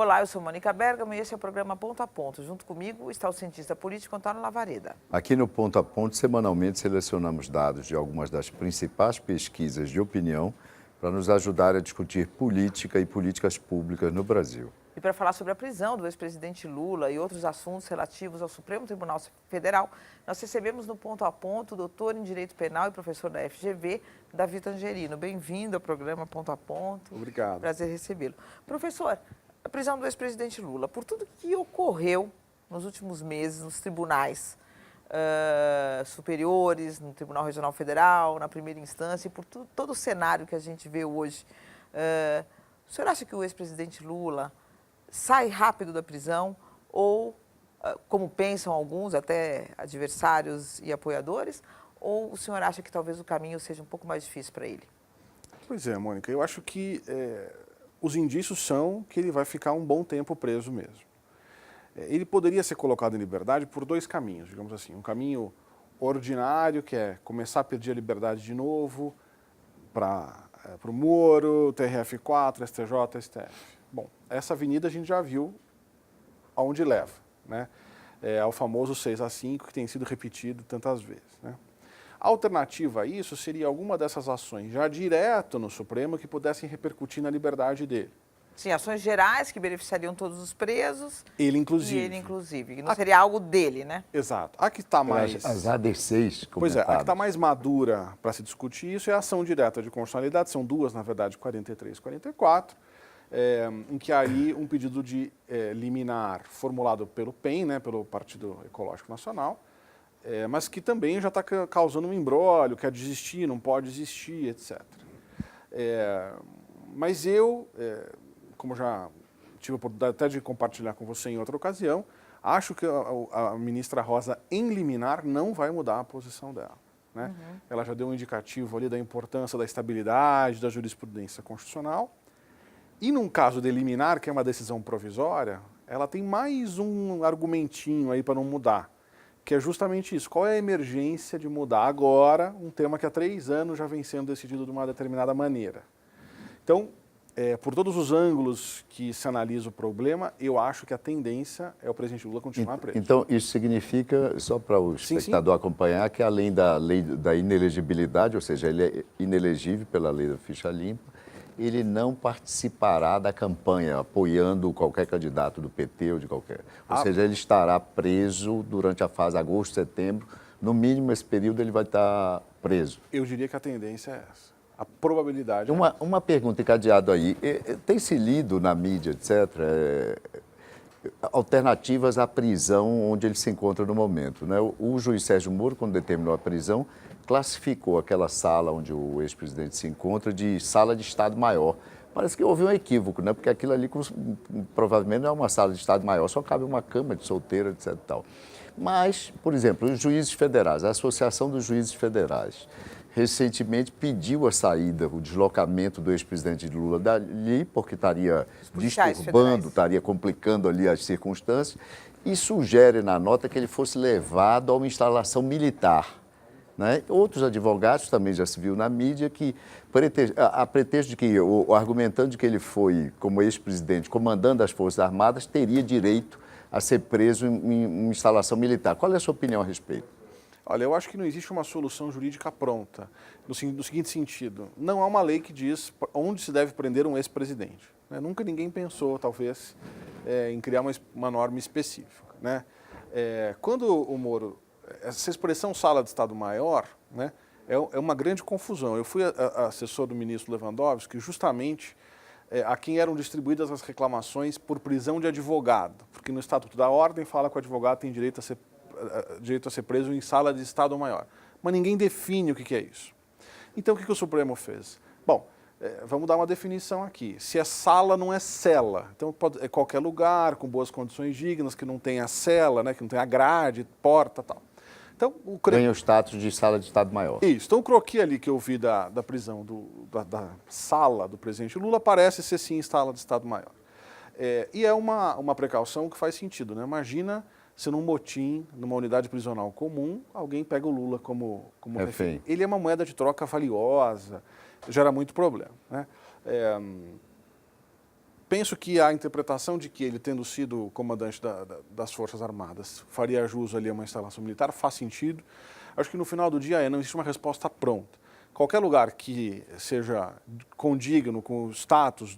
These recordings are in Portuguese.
Olá, eu sou Mônica Bergamo e esse é o programa Ponto a Ponto. Junto comigo está o cientista político Antônio Lavareda. Aqui no Ponto a Ponto, semanalmente selecionamos dados de algumas das principais pesquisas de opinião para nos ajudar a discutir política e políticas públicas no Brasil. E para falar sobre a prisão do ex-presidente Lula e outros assuntos relativos ao Supremo Tribunal Federal, nós recebemos no Ponto a Ponto o doutor em Direito Penal e professor da FGV, Davi Tangerino. Bem-vindo ao programa Ponto a Ponto. Obrigado. Prazer recebê-lo. Professor, a prisão do ex-presidente Lula, por tudo que ocorreu nos últimos meses nos tribunais superiores, no Tribunal Regional Federal, na primeira instância, e por todo o cenário que a gente vê hoje, o senhor acha que o ex-presidente Lula sai rápido da prisão ou, como pensam alguns, até adversários e apoiadores, ou o senhor acha que talvez o caminho seja um pouco mais difícil para ele? Pois é, Mônica, eu acho que os indícios são que ele vai ficar um bom tempo preso mesmo. Ele poderia ser colocado em liberdade por dois caminhos, digamos assim. Um caminho ordinário, que é começar a pedir a liberdade de novo para o Moro, TRF4, STJ, STF. Bom, essa avenida a gente já viu aonde leva, né? Ao famoso 6-5, que tem sido repetido tantas vezes, né? A alternativa a isso seria alguma dessas ações já direto no Supremo que pudessem repercutir na liberdade dele. Sim, ações gerais que beneficiariam todos os presos. Ele, inclusive. E ele, inclusive. Não seria algo dele, né? Exato. A que está mais... As ADCs comentadas. Pois é, a que está mais madura para se discutir isso é a ação direta de constitucionalidade. São duas, na verdade, 43 e 44. Em que aí um pedido de liminar formulado pelo PEN, né, pelo Partido Ecológico Nacional, mas que também já está causando um imbróglio, quer desistir, não pode desistir, etc. Mas eu, como já tive a oportunidade até de compartilhar com você em outra ocasião, acho que a ministra Rosa, em liminar, não vai mudar a posição dela, né? Uhum. Ela já deu um indicativo ali da importância da estabilidade, da jurisprudência constitucional. E num caso de liminar, que é uma decisão provisória, ela tem mais um argumentinho aí para não mudar, que é justamente isso. Qual é a emergência de mudar agora um tema que há 3 anos já vem sendo decidido de uma determinada maneira? Então, por todos os ângulos que se analisa o problema, eu acho que a tendência é o presidente Lula continuar preso. Então, isso significa, só para o espectador acompanhar, que além da lei da inelegibilidade, ou seja, ele é inelegível pela lei da ficha limpa, ele não participará da campanha apoiando qualquer candidato do PT ou de qualquer. Ou seja, ele estará preso durante a fase agosto, setembro. No mínimo, esse período ele vai estar preso. Eu diria que a tendência é essa. A probabilidade Uma pergunta encadeada aí. Tem se lido na mídia, etc., alternativas à prisão onde ele se encontra no momento, né? O juiz Sérgio Moro, quando determinou a prisão, classificou aquela sala onde o ex-presidente se encontra de sala de Estado-Maior. Parece que houve um equívoco, né? Porque aquilo ali provavelmente não é uma sala de Estado-Maior, só cabe uma cama de solteiro, etc. Tal. Mas, por exemplo, os juízes federais, a Associação dos Juízes Federais, recentemente pediu a saída, o deslocamento do ex-presidente Lula dali, porque estaria disturbando, estaria complicando ali as circunstâncias, e sugere na nota que ele fosse levado a uma instalação militar. Né? Outros advogados, também já se viu na mídia, que a pretexto de que, argumentando de que ele foi, como ex-presidente, comandando as Forças Armadas, teria direito a ser preso em uma instalação militar. Qual é a sua opinião a respeito? Olha, eu acho que não existe uma solução jurídica pronta, no seguinte sentido. Não há uma lei que diz onde se deve prender um ex-presidente, né? Nunca ninguém pensou, talvez, em criar uma norma específica, né? Quando o Moro... Essa expressão sala de Estado-Maior, né, é uma grande confusão. Eu fui assessor do ministro Lewandowski, justamente a quem eram distribuídas as reclamações por prisão de advogado, porque no Estatuto da Ordem fala que o advogado tem direito a ser preso em sala de Estado-Maior. Mas ninguém define o que é isso. Então, o que o Supremo fez? Bom, vamos dar uma definição aqui. Se é sala, não é cela. Então, é qualquer lugar, com boas condições dignas, que não tenha cela, né, que não tenha grade, porta e tal. Então, ganha o status de sala de Estado-Maior. Isso. Então, o croquis ali que eu vi da prisão, da sala do presidente Lula, parece ser sim sala de Estado-Maior. E é uma precaução que faz sentido, né? Imagina se num motim, numa unidade prisional comum, alguém pega o Lula como refém. Ele é uma moeda de troca valiosa, gera muito problema, né? penso que a interpretação de que ele, tendo sido comandante das Forças Armadas, faria jus ali a uma instalação militar faz sentido. Acho que no final do dia não existe uma resposta pronta. Qualquer lugar que seja condigno com o status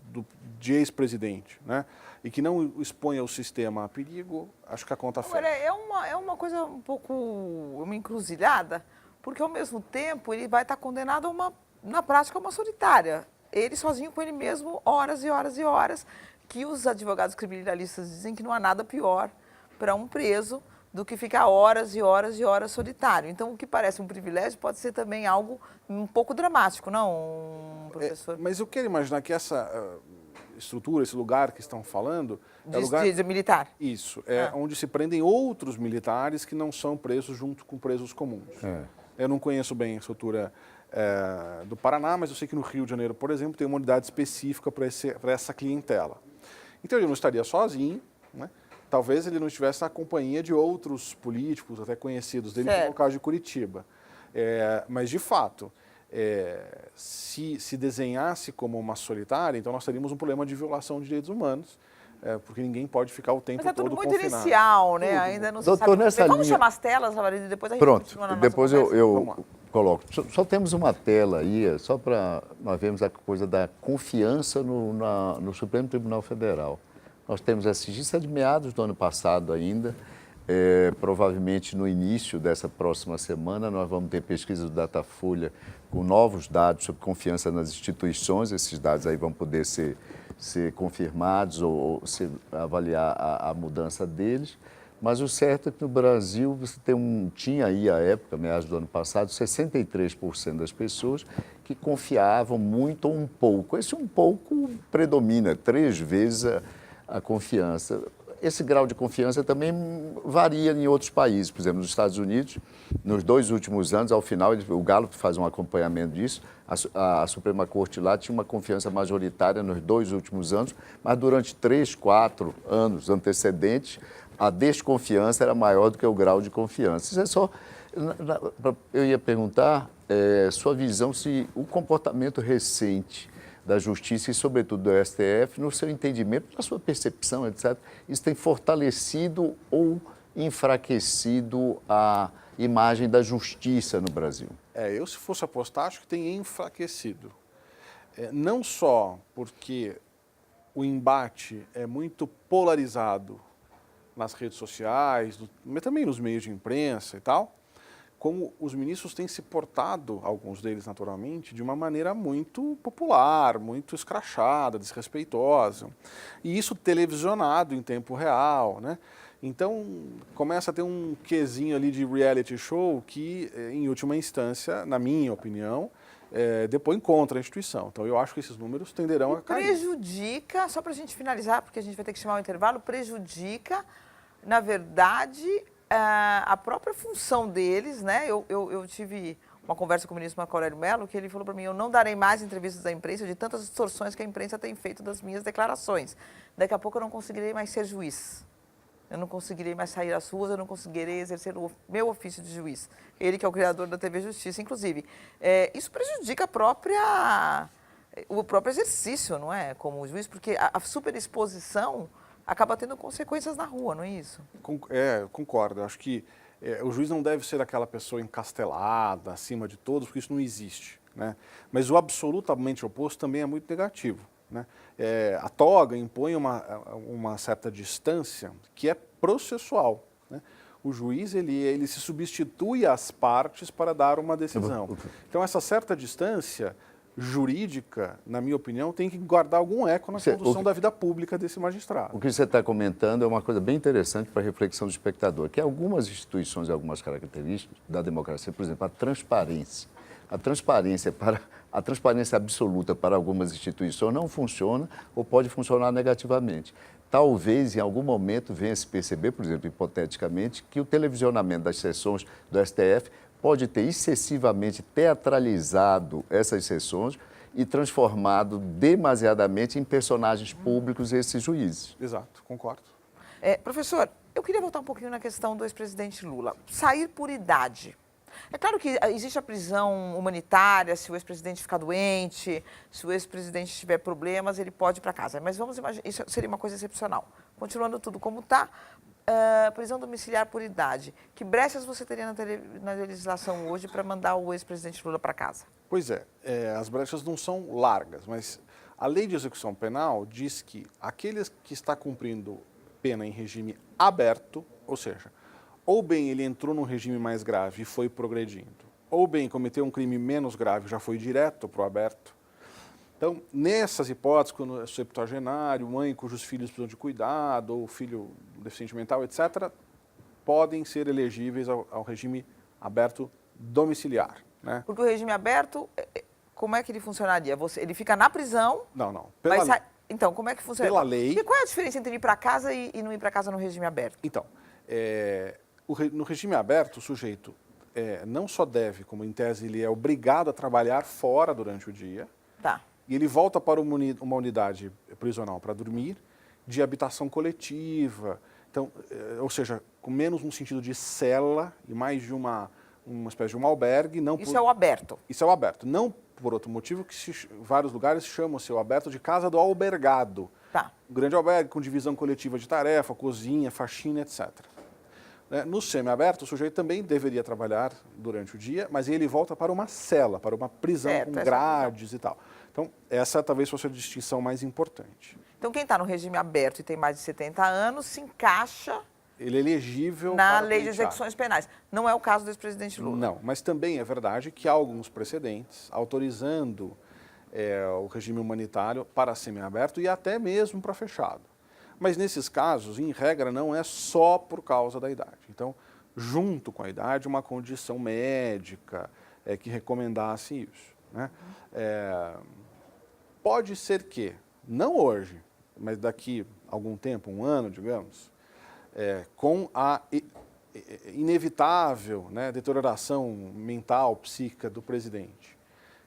de ex-presidente, né, e que não exponha o sistema a perigo, acho que a conta fecha. Agora, é uma coisa um pouco, uma encruzilhada, porque ao mesmo tempo ele vai estar condenado na prática, a uma solitária. Ele sozinho com ele mesmo, horas e horas e horas, que os advogados criminalistas dizem que não há nada pior para um preso do que ficar horas e horas e horas solitário. Então, o que parece um privilégio pode ser também algo um pouco dramático, não, professor? Mas eu quero imaginar que essa estrutura, esse lugar que estão falando... De militar? Isso, onde se prendem outros militares que não são presos junto com presos comuns. Eu não conheço bem a estrutura do Paraná, mas eu sei que no Rio de Janeiro, por exemplo, tem uma unidade específica para essa clientela. Então, ele não estaria sozinho, né? Talvez ele não estivesse na companhia de outros políticos, até conhecidos dele, como é o caso de Curitiba. Mas, de fato, se desenhasse como uma solitária, então nós teríamos um problema de violação de direitos humanos, porque ninguém pode ficar o tempo todo confinado. Mas é tudo muito inicial, né? Ainda não se Doutor, sabe. Vamos linha... chamar as telas, Lavareda, e depois a gente Pronto, continua na nossa depois conversa. eu coloco. Só temos uma tela aí, só para nós vermos a coisa da confiança no Supremo Tribunal Federal. Nós temos essa registro de meados do ano passado ainda, provavelmente no início dessa próxima semana nós vamos ter pesquisa do Datafolha com novos dados sobre confiança nas instituições. Esses dados aí vão poder ser confirmados ou avaliar a mudança deles. Mas o certo é que no Brasil você tinha aí à época, meados do ano passado, 63% das pessoas que confiavam muito ou um pouco. Esse um pouco predomina, 3 vezes a confiança. Esse grau de confiança também varia em outros países. Por exemplo, nos Estados Unidos, nos 2 últimos anos, ao final, o Gallup faz um acompanhamento disso, a Suprema Corte lá tinha uma confiança majoritária nos 2 últimos anos, mas durante 3, 4 anos antecedentes, a desconfiança era maior do que o grau de confiança. Isso é só... Eu ia perguntar sua visão se o comportamento recente da Justiça e, sobretudo, do STF, no seu entendimento, na sua percepção, etc., isso tem fortalecido ou enfraquecido a imagem da justiça no Brasil? Eu, se fosse apostar, acho que tem enfraquecido. Não só porque o embate é muito polarizado nas redes sociais, mas também nos meios de imprensa e tal, como os ministros têm se portado, alguns deles naturalmente, de uma maneira muito popular, muito escrachada, desrespeitosa. E isso televisionado em tempo real, né? Então, começa a ter um quesinho ali de reality show que, em última instância, na minha opinião, depõe contra a instituição. Então, eu acho que esses números tenderão a cair. Prejudica, só para a gente finalizar, porque a gente vai ter que chamar o intervalo, prejudica, na verdade, a própria função deles, né? Eu tive uma conversa com o ministro Marco Aurélio Mello, que ele falou para mim, eu não darei mais entrevistas à imprensa de tantas distorções que a imprensa tem feito das minhas declarações. Daqui a pouco eu não conseguirei mais ser juiz. Eu não conseguirei mais sair às ruas, eu não conseguirei exercer o meu ofício de juiz. Ele que é o criador da TV Justiça, inclusive. Isso prejudica o próprio exercício, não é? Como juiz, porque a superexposição acaba tendo consequências na rua, não é isso? Concordo. Acho que o juiz não deve ser aquela pessoa encastelada, acima de todos, porque isso não existe, né? Mas o absolutamente oposto também é muito negativo, né? A toga impõe uma certa distância que é processual, né? O juiz ele se substitui às partes para dar uma decisão. Então, essa certa distância jurídica, na minha opinião, tem que guardar algum eco na condução da vida pública desse magistrado. O que você está comentando é uma coisa bem interessante para a reflexão do espectador, que algumas instituições e algumas características da democracia, por exemplo, a transparência. A transparência absoluta para algumas instituições não funciona ou pode funcionar negativamente. Talvez, em algum momento, venha se perceber, por exemplo, hipoteticamente, que o televisionamento das sessões do STF pode ter excessivamente teatralizado essas sessões e transformado demasiadamente em personagens públicos esses juízes. Exato, concordo. Professor, eu queria voltar um pouquinho na questão do ex-presidente Lula. Sair por idade. É claro que existe a prisão humanitária, se o ex-presidente ficar doente, se o ex-presidente tiver problemas, ele pode ir para casa. Mas vamos imaginar, isso seria uma coisa excepcional. Continuando tudo como está, prisão domiciliar por idade. Que brechas você teria na legislação hoje para mandar o ex-presidente Lula para casa? Pois é, as brechas não são largas, mas a lei de execução penal diz que aqueles que está cumprindo pena em regime aberto, ou seja, ou bem ele entrou num regime mais grave e foi progredindo, ou bem cometeu um crime menos grave e já foi direto para o aberto. Então, nessas hipóteses, quando é septuagenário, mãe cujos filhos precisam de cuidado, ou filho deficiente mental, etc., podem ser elegíveis ao regime aberto domiciliar. Né? Porque o regime aberto, como é que ele funcionaria? Ele fica na prisão... Não. Então, como é que funciona? Pela lei... E qual é a diferença entre ir para casa e não ir para casa no regime aberto? Então, no regime aberto, o sujeito não só deve, como em tese ele é obrigado a trabalhar fora durante o dia, Tá. e ele volta para uma unidade prisional para dormir, de habitação coletiva, então, ou seja, com menos um sentido de cela e mais de uma espécie de um albergue. Isso é o aberto? Isso é o aberto. Não por outro motivo que vários lugares chamam-se o aberto de casa do albergado. Tá. Um grande albergue com divisão coletiva de tarefa, cozinha, faxina, etc. No semiaberto, o sujeito também deveria trabalhar durante o dia, mas ele volta para uma cela, para uma prisão com grades e tal. Então, essa talvez fosse a distinção mais importante. Então, quem está no regime aberto e tem mais de 70 anos se encaixa... Ele é elegível na para lei de pleitear. execuções penais. Não é o caso do ex-presidente Lula. Não, mas também é verdade que há alguns precedentes autorizando o regime humanitário para semiaberto e até mesmo para fechado. Mas nesses casos, em regra, não é só por causa da idade. Então, junto com a idade, uma condição médica que recomendasse isso. Né? Pode ser que, não hoje, mas daqui a algum tempo, um ano, digamos, com a inevitável deterioração mental, psíquica do presidente,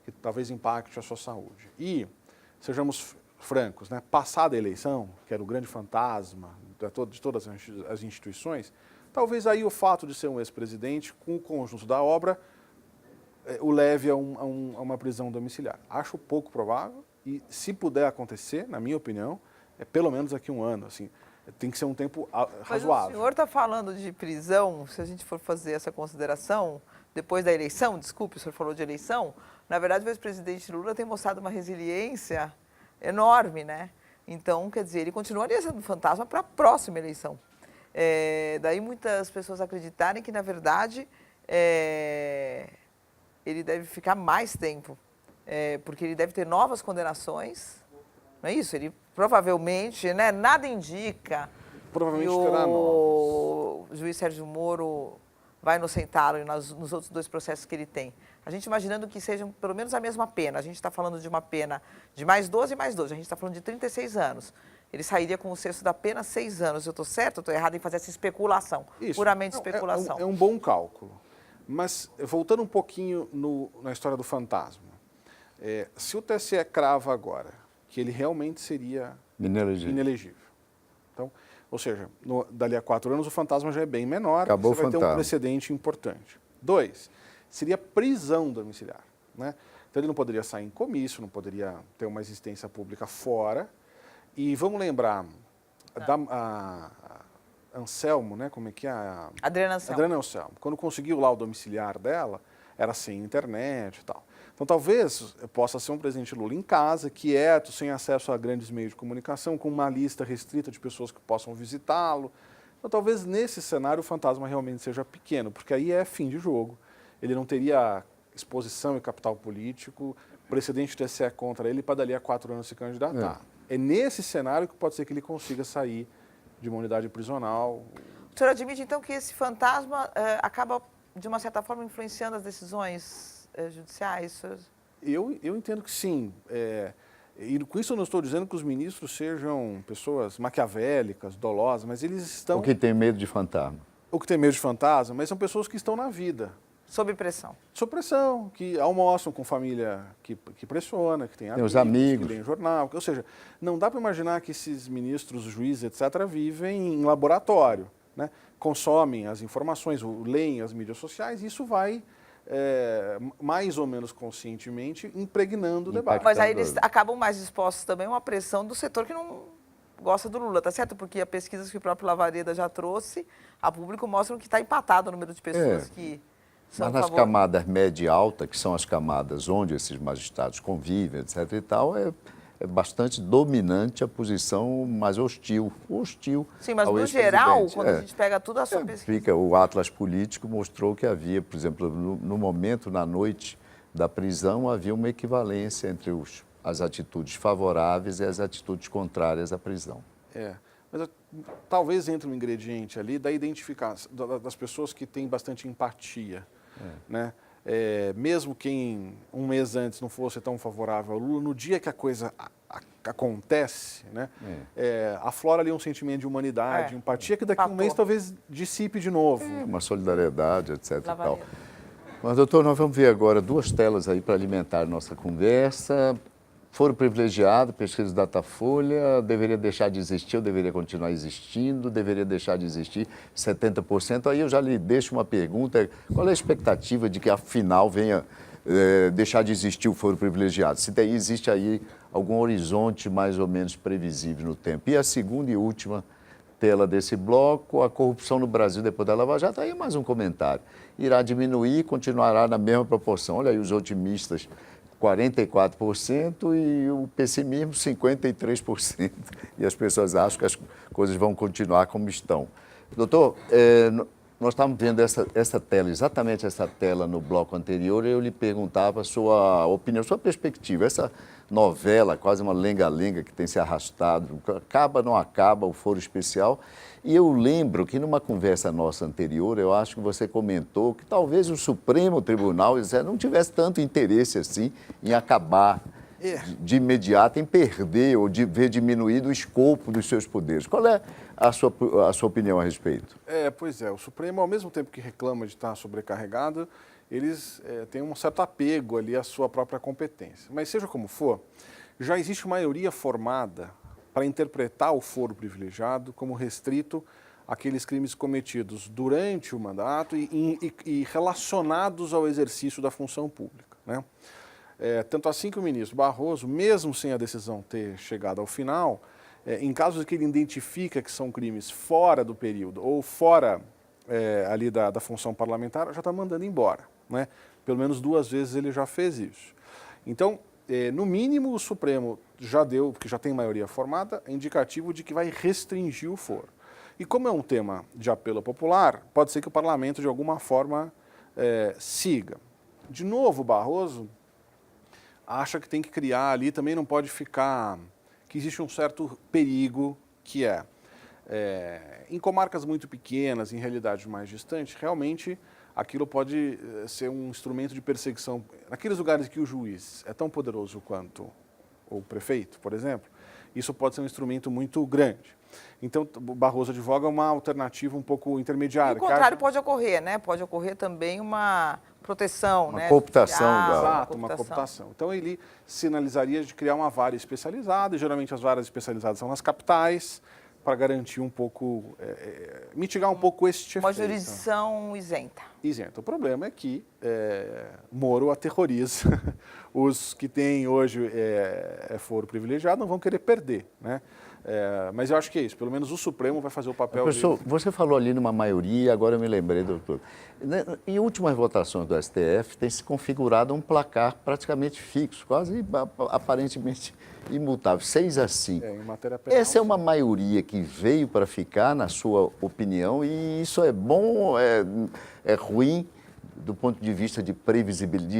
que talvez impacte a sua saúde. E, sejamos francos, passada a eleição, que era o grande fantasma de todas as instituições, talvez aí o fato de ser um ex-presidente, com o conjunto da obra, o leve a uma prisão domiciliar. Acho pouco provável e, se puder acontecer, na minha opinião, pelo menos daqui a um ano, assim, tem que ser um tempo razoável. Mas o senhor está falando de prisão, se a gente for fazer essa consideração, depois da eleição, desculpe, o senhor falou de eleição, na verdade o ex-presidente Lula tem mostrado uma resiliência enorme, né? Então, quer dizer, ele continuaria sendo fantasma para a próxima eleição. Daí muitas pessoas acreditarem que, na verdade, ele deve ficar mais tempo, porque ele deve ter novas condenações, não é isso? Ele provavelmente, nada indica Provavelmente que terá o juiz Sérgio Moro vai inocentá-lo nos outros dois processos que ele tem. A gente imaginando que sejam pelo menos a mesma pena. A gente está falando de uma pena de mais 12 e mais 12. A gente está falando de 36 anos. Ele sairia com o sexto da pena 6 anos. Eu estou certo ou estou errado em fazer essa especulação? Isso. Puramente Não, especulação. É um bom cálculo. Mas, voltando um pouquinho na história do fantasma, se o TSE crava agora que ele realmente seria inelegível. Então, ou seja, dali a 4 anos o fantasma já é bem menor, Acabou você vai o ter um fantasma. precedente importante. 2, seria prisão domiciliar. Né? Então ele não poderia sair em comício, não poderia ter uma existência pública fora. E vamos lembrar, a Anselmo, né? Como é que é? Adriana Anselmo. Adriana Anselmo. Quando conseguiu lá o domiciliar dela, era sem internet e tal. Então, talvez possa ser um presidente Lula em casa, quieto, sem acesso a grandes meios de comunicação, com uma lista restrita de pessoas que possam visitá-lo. Então, talvez nesse cenário o fantasma realmente seja pequeno, porque aí é fim de jogo. Ele não teria exposição e capital político, precedente do TSE contra ele para dali a 4 anos se candidatar. É nesse cenário que pode ser que ele consiga sair de uma unidade prisional. O senhor admite, então, que esse fantasma acaba, de uma certa forma, influenciando as decisões judiciais? Eu entendo que sim. E com isso eu não estou dizendo que os ministros sejam pessoas maquiavélicas, dolosas, mas eles estão... O que tem medo de fantasma. O que tem medo de fantasma, mas são pessoas que estão na vida. Sob pressão. Sob pressão, que almoçam com família que pressiona, que tem os amigos. que lêem jornal. Ou seja, não dá para imaginar que esses ministros, juízes, etc., vivem em laboratório. né, consomem as informações, leem as mídias sociais, e isso vai, mais ou menos conscientemente, impregnando o debate. Mas aí eles acabam mais expostos também a uma pressão do setor que não gosta do Lula, tá certo? Porque a pesquisa que o próprio Lavareda já trouxe, a público mostram que está empatado o número de pessoas que são Mas nas camadas média e alta, que são as camadas onde esses magistrados convivem, etc. e tal, é bastante dominante a posição mais hostil Sim, mas ao no geral, ex-presidente. quando a gente pega tudo a sua pesquisa... O Atlas Político mostrou que havia, por exemplo, no momento, na noite da prisão, havia uma equivalência entre as atitudes favoráveis e as atitudes contrárias à prisão. Mas talvez entre um ingrediente ali da identificação das pessoas que têm bastante empatia, né? Mesmo quem um mês antes não fosse tão favorável ao Lula, no dia que a coisa acontece, né, aflora ali um sentimento de humanidade, de empatia, que daqui a um mês talvez dissipe de novo. Uma solidariedade, etc. E tal. Mas, doutor, nós vamos ver agora 2 telas aí para alimentar a nossa conversa. Foro privilegiado, pesquisa do Datafolha, deveria deixar de existir ou deveria continuar existindo, deveria deixar de existir 70%. Aí eu já lhe deixo uma pergunta, qual é a expectativa de que afinal venha deixar de existir o foro privilegiado? Se existe aí algum horizonte mais ou menos previsível no tempo. E a segunda e última tela desse bloco, a corrupção no Brasil depois da Lava Jato, aí mais um comentário. Irá diminuir, continuará na mesma proporção. Olha aí os otimistas, 44% e o pessimismo 53%. E as pessoas acham que as coisas vão continuar como estão. Doutor, nós estávamos vendo essa tela, exatamente essa tela no bloco anterior, e eu lhe perguntava a sua opinião, a sua perspectiva. Essa novela, quase uma lenga-lenga que tem se arrastado, acaba, não acaba, o foro especial. E eu lembro que numa conversa nossa anterior, eu acho que você comentou que talvez o Supremo Tribunal não tivesse tanto interesse assim em acabar de imediato, em perder ou de ver diminuído o escopo dos seus poderes. Qual é a sua opinião a respeito? Pois é, o Supremo, ao mesmo tempo que reclama de estar sobrecarregado, eles têm um certo apego ali à sua própria competência. Mas seja como for, já existe maioria formada para interpretar o foro privilegiado como restrito àqueles crimes cometidos durante o mandato e relacionados ao exercício da função pública, né? Tanto assim que o ministro Barroso, mesmo sem a decisão ter chegado ao final, em casos que ele identifica que são crimes fora do período ou fora ali da função parlamentar, já está mandando embora, né? Pelo menos 2 vezes ele já fez isso. Então, no mínimo, o Supremo já deu, porque já tem maioria formada, indicativo de que vai restringir o foro. E como é um tema de apelo popular, pode ser que o parlamento, de alguma forma, siga. De novo, o Barroso acha que tem que criar ali, também não pode ficar, que existe um certo perigo, que em comarcas muito pequenas, em realidades mais distantes, realmente aquilo pode ser um instrumento de perseguição. Naqueles lugares que o juiz é tão poderoso quanto o prefeito, por exemplo, isso pode ser um instrumento muito grande. Então, o Barroso advoga uma alternativa um pouco intermediária. E o contrário pode ocorrer, né? Pode ocorrer também uma proteção, uma cooptação. Exato, uma cooptação. Então, ele sinalizaria de criar uma vara especializada, e geralmente as varas especializadas são nas capitais, para garantir um pouco, mitigar um pouco este efeito. Uma jurisdição isenta. Isenta. O problema é que Moro aterroriza os que têm hoje foro privilegiado, não vão querer perder, né? Mas eu acho que é isso, pelo menos o Supremo vai fazer o papel Professor, dele. você falou ali numa maioria, agora eu me lembrei, doutor. Em últimas votações do STF, tem se configurado um placar praticamente fixo, quase aparentemente imutável, 6-5. Em matéria penal. Essa é uma maioria que veio para ficar, na sua opinião, e isso é bom, é ruim do ponto de vista de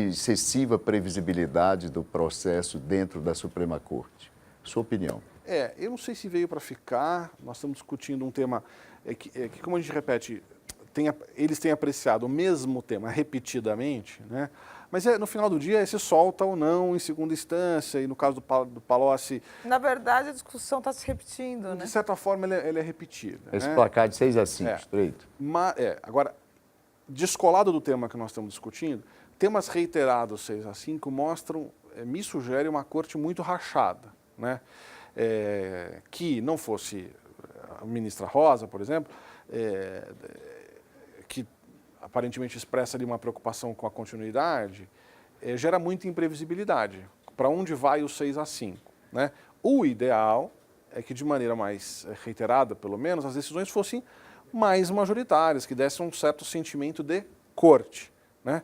excessiva previsibilidade do processo dentro da Suprema Corte? Sua opinião? Eu não sei se veio para ficar, nós estamos discutindo um tema que como a gente repete, eles têm apreciado o mesmo tema repetidamente, né? Mas no final do dia se solta ou não em segunda instância, e no caso do Palocci... Na verdade, a discussão está se repetindo, né? De certa forma, ele é repetida. Esse placar de 6-5, estreito. Agora, descolado do tema que nós estamos discutindo, temas reiterados 6-5 mostram, me sugere uma corte muito rachada, né? Que não fosse a ministra Rosa, por exemplo, que aparentemente expressa ali uma preocupação com a continuidade, gera muita imprevisibilidade. Para onde vai o 6-5? Né? O ideal é que, de maneira mais reiterada, pelo menos, as decisões fossem mais majoritárias, que dessem um certo sentimento de corte. Né?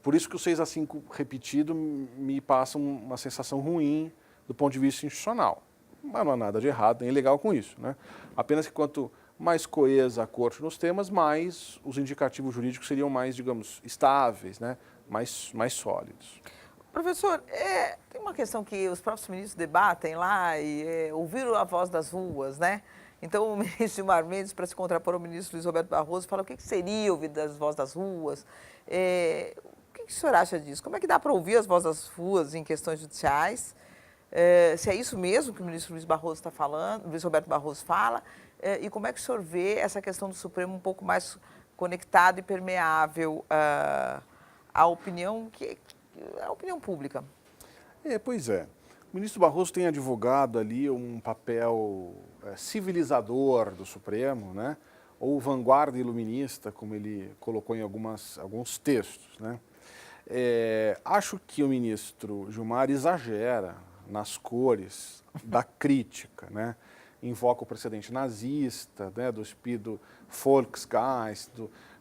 Por isso que o 6-5 repetido me passa uma sensação ruim do ponto de vista institucional. Mas não há nada de errado nem legal com isso. Né? Apenas que quanto mais coesa a corte nos temas, mais os indicativos jurídicos seriam mais, digamos, estáveis, né? mais sólidos. Professor, tem uma questão que os próprios ministros debatem lá e ouviram a voz das ruas, né? Então, o ministro Gilmar Mendes, para se contrapor ao ministro Luiz Roberto Barroso, fala o que seria ouvir das vozes das ruas. O que o senhor acha disso? Como é que dá para ouvir as vozes das ruas em questões judiciais? Se é isso mesmo que o ministro Luiz Barroso está falando, Luiz Roberto Barroso fala, e como é que o senhor vê essa questão do Supremo um pouco mais conectado e permeável à opinião a opinião pública? Pois é. O ministro Barroso tem advogado ali um papel civilizador do Supremo, né? Ou vanguarda iluminista, como ele colocou em alguns textos. Né? Acho que o ministro Gilmar exagera nas cores da crítica, né? Invoca o precedente nazista, né? Do Espírito Volksgeist,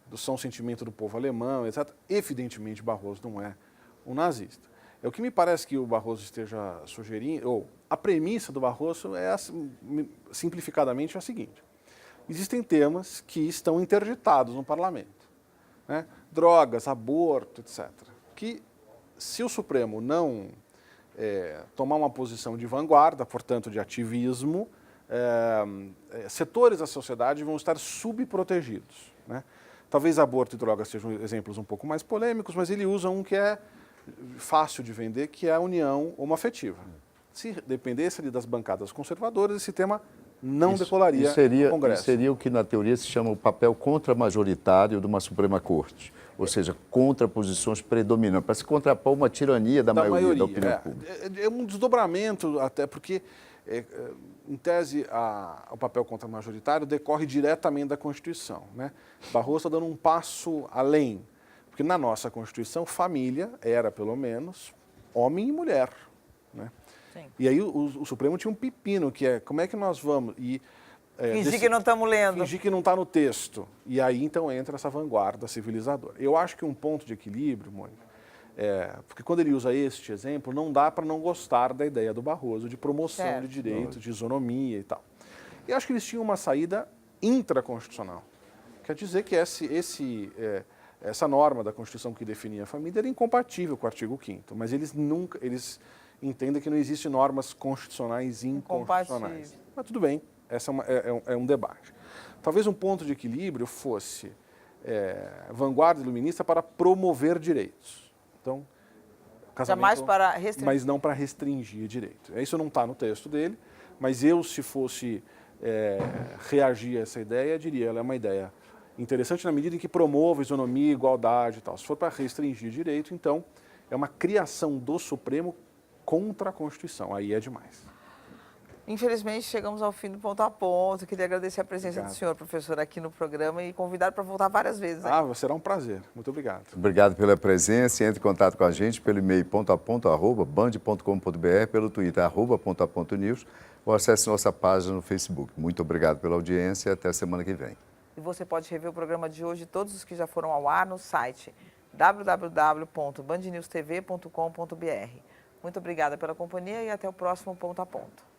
do São Sentimento do Povo Alemão, etc. Evidentemente, Barroso não é um nazista. O que me parece que o Barroso esteja sugerindo, ou a premissa do Barroso simplificadamente é a seguinte: existem temas que estão interditados no parlamento, né? Drogas, aborto, etc. Que, se o Supremo não tomar uma posição de vanguarda, portanto de ativismo, setores da sociedade vão estar subprotegidos. Né? Talvez aborto e drogas sejam exemplos um pouco mais polêmicos, mas ele usa um que é fácil de vender, que é a união homoafetiva. Se dependesse ali das bancadas conservadoras, esse tema não decolaria no Congresso. Isso seria o que na teoria se chama o papel contramajoritário de uma Suprema Corte, ou seja, contra posições predominantes, para se contrapor uma tirania da maioria da opinião pública. É um desdobramento, até porque, em tese, o papel contramajoritário decorre diretamente da Constituição. Né? Barroso está dando um passo além. Porque na nossa Constituição, família era, pelo menos, homem e mulher. Né? E aí o Supremo tinha um pepino, que é como é que nós vamos... Fingir que não estamos lendo. Fingir que não está no texto. E aí, então, entra essa vanguarda civilizadora. Eu acho que um ponto de equilíbrio, Mônica, porque quando ele usa este exemplo, não dá para não gostar da ideia do Barroso de promoção de direitos, de isonomia e tal. E acho que eles tinham uma saída intraconstitucional. Quer dizer que essa norma da Constituição que definia a família era incompatível com o artigo 5º, mas eles entendem que não existem normas constitucionais inconstitucionais. Mas tudo bem, essa é um debate. Talvez um ponto de equilíbrio fosse vanguarda iluminista para promover direitos. Então, jamais para restringir. Mas não para restringir direito. Isso não está no texto dele, mas eu, se fosse reagir a essa ideia, diria, ela é uma ideia interessante na medida em que promove isonomia, igualdade e tal. Se for para restringir direito, então é uma criação do Supremo contra a Constituição. Aí é demais. Infelizmente, chegamos ao fim do Ponto a Ponto. Eu queria agradecer a presença do senhor, professor, aqui no programa e convidar para voltar várias vezes. Será um prazer. Muito obrigado. Obrigado pela presença. Entre em contato com a gente pelo e-mail pontoaponto@band.com.br, pelo Twitter @pontoapontonews ou acesse nossa página no Facebook. Muito obrigado pela audiência e até a semana que vem. E você pode rever o programa de hoje, todos os que já foram ao ar, no site www.bandnewstv.com.br. Muito obrigada pela companhia e até o próximo Ponto a Ponto.